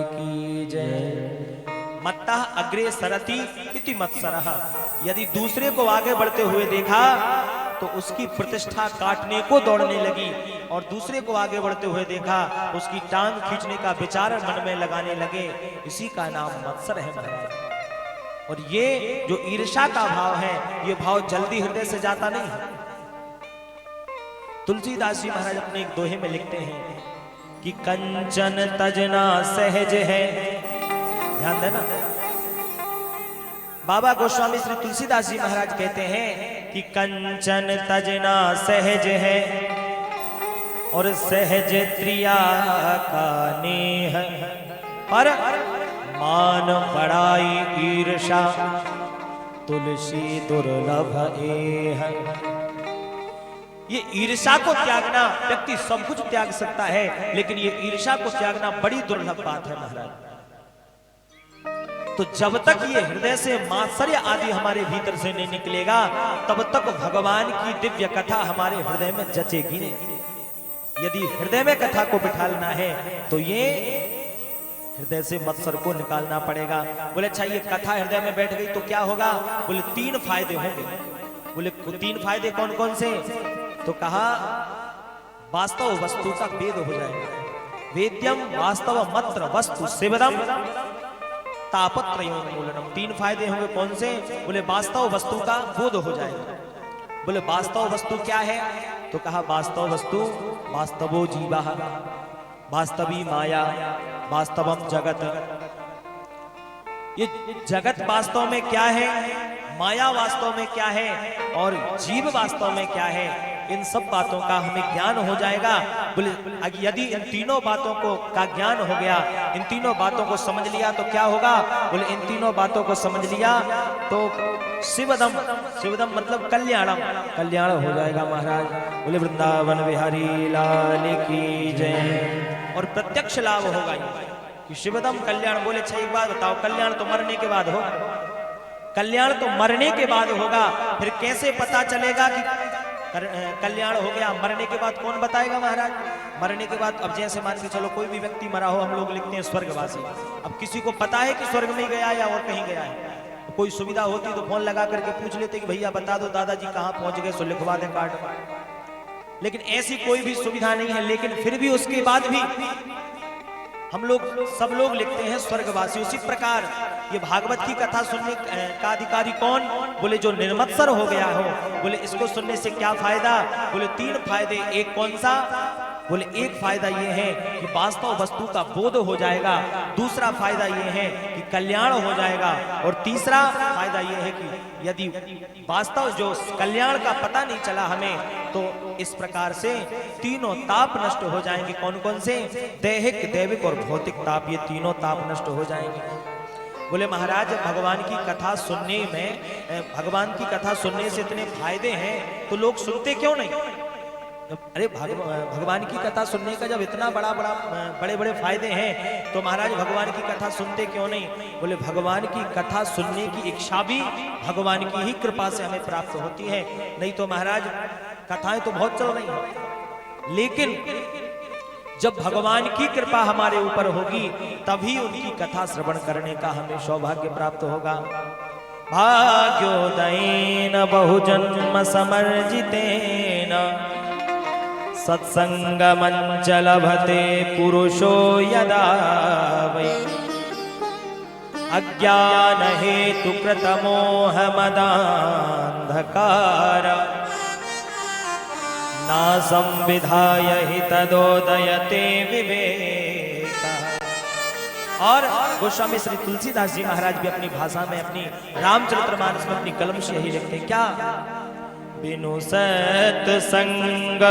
की जय। मत्तः अग्रे सरति इति मत्सरः। यदि दूसरे को आगे बढ़ते हुए देखा तो उसकी प्रतिष्ठा काटने को दौड़ने लगी, और दूसरे को आगे बढ़ते हुए देखा उसकी टांग खींचने का विचार मन में लगाने लगे। इसी का नाम मत्सर है महाराज। और ये जो ईर्ष्या का भाव है, ये भाव जल्दी हृदय से जाता नहीं है। तुलसीदास जी महाराज अपने एक दोहे में लिखते हैं कि कंचन तजना सहज है। ध्यान देना, बाबा गोस्वामी श्री तुलसीदास जी महाराज कहते हैं कि कंचन तजना सहज है और सहज त्रिया का नेह, पर मान बड़ाई ईर्षा तुलसी दुर्लभ एह। ये ईर्षा को त्यागना, व्यक्ति सब कुछ त्याग सकता है, लेकिन ये ईर्षा को त्यागना बड़ी दुर्लभ बात है महाराज। तो जब तक ये हृदय से मात्सर्य आदि हमारे भीतर से नहीं निकलेगा, तब तक भगवान की दिव्य कथा हमारे हृदय में जचेगी नहीं। यदि हृदय में कथा को बिठालना है तो ये हृदय से मत्सर को निकालना पड़ेगा। बोले अच्छा, ये कथा हृदय में बैठ गई तो क्या होगा? बोले 3 फायदे होंगे। बोले 3 फायदे कौन कौन से? तो कहा वास्तव वस्तु का भेद हो जाएगा। वेद्यम वास्तव मत्र वस्तु शिवदम तापत्रयोन्मूलनम। 3 फायदे होंगे। कौन से? बोले वास्तव वस्तु का बोध हो जाएगा। बोले वास्तव वस्तु क्या है? तो कहा वास्तव वस्तु वास्तवो जीवः, वास्तवी माया, वास्तवम जगत। ये जगत वास्तव में क्या है, माया वास्तव में क्या है, और जीव वास्तव में क्या है, इन सब बातों का हमें ज्ञान हो जाएगा। बोले यदि इन तीनों बातों को का ज्ञान हो गया, इन तीनों बातों को समझ लिया तो क्या होगा? बोले इन तीनों बातों को समझ लिया तो शिवदम, शिवदम मतलब कल्याणम, कल्याण हो जाएगा महाराज। बोले वृंदावन बिहारी लाल की जय। और प्रत्यक्ष लाभ होगा कि शिवदम कल्याण। बोले अच्छा, एक बात बताओ, कल्याण तो मरने के बाद होगा, कल्याण तो मरने के बाद होगा। फिर कैसे पता चलेगा कि कल्याण हो गया? मरने के बाद कौन बताएगा महाराज? मरने के बाद अब जैसे मान के चलो कोई भी व्यक्ति मरा हो, हम लोग लिखते हैं स्वर्गवासी। अब किसी को पता है कि स्वर्ग में गया या और कहीं गया है? कोई सुविधा होती तो फोन लगा करके पूछ लेते कि भैया बता दो दादाजी कहाँ पहुंच गए, सो लिखवा दें कार्ड। लेकिन ऐसी कोई भी सुविधा नहीं है। लेकिन फिर भी उसके बाद भी हम लोग सब लोग लिखते हैं स्वर्गवासी। उसी प्रकार ये भागवत की कथा सुनने का अधिकारी कौन? बोले जो निर्मत्सर हो गया हो। बोले इसको सुनने से क्या फायदा? बोले 3 फायदे। एक कौन सा? बोले एक फायदा ये है कि वास्तव वस्तु का बोध हो जाएगा, दूसरा फायदा ये है कि कल्याण हो जाएगा, और तीसरा फायदा ये है कि यदि वास्तव जो कल्याण का पता नहीं चला हमें, तो इस प्रकार से तीनों ताप नष्ट हो जाएंगे। कौन कौन से? दैहिक, दैविक और भौतिक ताप, ये तीनों ताप नष्ट हो जाएंगे। बोले महाराज भगवान की कथा सुनने में, भगवान की कथा सुनने से इतने फायदे हैं तो लोग सुनते क्यों नहीं? अरे भगवान की कथा सुनने का जब इतना बड़े बड़े फायदे हैं तो महाराज भगवान की कथा सुनते क्यों नहीं? बोले भगवान की कथा सुनने की इच्छा भी भगवान की ही कृपा से हमें प्राप्त होती है। नहीं तो महाराज कथाएं तो बहुत चल रही हैं, लेकिन जब भगवान की कृपा हमारे ऊपर होगी तभी उनकी कथा श्रवण करने का हमें सौभाग्य प्राप्त होगा। भाग्योदयेन बहुजन्म समर्जितेन सत्संगमञ्च लभते पुरुषो यदा वै अज्ञान हेतु कृत मोह मदान्धकार ना संविधाय हि तदोदयते विवेक। और गोस्वामी श्री तुलसीदास जी महाराज भी अपनी भाषा में, अपनी रामचरितमानस में, अपनी कलम से यही लिखते हैं क्या? बिनु सत्संग